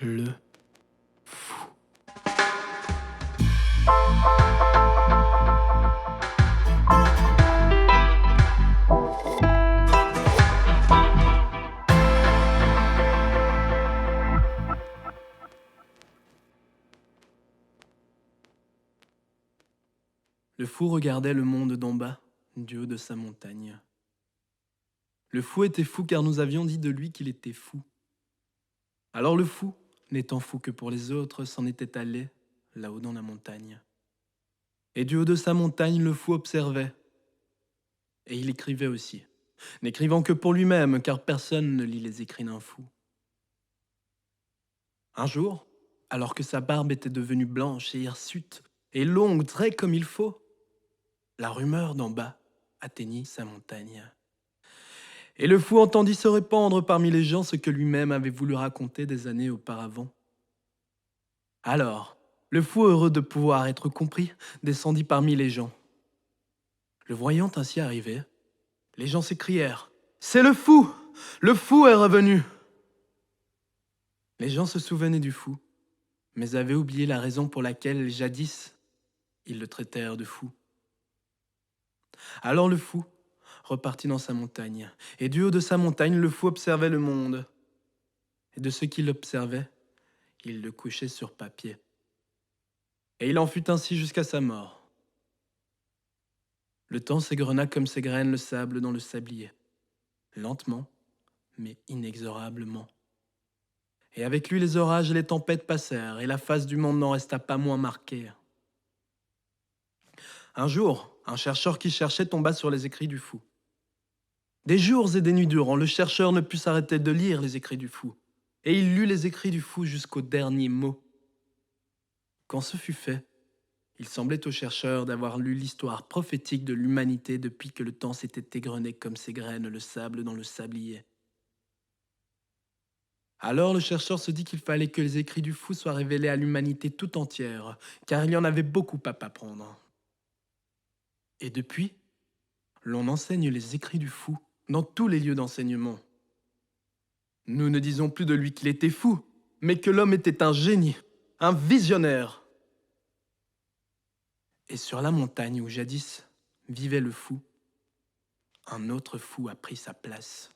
Le fou. Le fou regardait le monde d'en bas, du haut de sa montagne. Le fou était fou car nous avions dit de lui qu'il était fou. Alors le fou, n'étant fou que pour les autres, s'en était allé, là-haut dans la montagne. Et du haut de sa montagne, le fou observait. Et il écrivait aussi, n'écrivant que pour lui-même, car personne ne lit les écrits d'un fou. Un jour, alors que sa barbe était devenue blanche et hirsute, et longue, très comme il faut, la rumeur d'en bas atteignit sa montagne. Et le fou entendit se répandre parmi les gens ce que lui-même avait voulu raconter des années auparavant. Alors, le fou, heureux de pouvoir être compris, descendit parmi les gens. Le voyant ainsi arriver, les gens s'écrièrent « C'est le fou! Le fou est revenu !» Les gens se souvenaient du fou, mais avaient oublié la raison pour laquelle, jadis, ils le traitèrent de fou. Alors le fou repartit dans sa montagne, et du haut de sa montagne, le fou observait le monde. Et de ce qu'il observait, il le couchait sur papier. Et il en fut ainsi jusqu'à sa mort. Le temps s'égrena comme s'égrène le sable dans le sablier, lentement, mais inexorablement. Et avec lui les orages et les tempêtes passèrent, et la face du monde n'en resta pas moins marquée. Un jour, un chercheur qui cherchait tomba sur les écrits du fou. Des jours et des nuits durant, le chercheur ne put s'arrêter de lire les écrits du fou, et il lut les écrits du fou jusqu'au dernier mot. Quand ce fut fait, il semblait au chercheur d'avoir lu l'histoire prophétique de l'humanité depuis que le temps s'était égrené comme s'égrène le sable dans le sablier. Alors le chercheur se dit qu'il fallait que les écrits du fou soient révélés à l'humanité tout entière, car il y en avait beaucoup à apprendre. Et depuis, l'on enseigne les écrits du fou dans tous les lieux d'enseignement. Nous ne disons plus de lui qu'il était fou, mais que l'homme était un génie, un visionnaire. Et sur la montagne où jadis vivait le fou, un autre fou a pris sa place.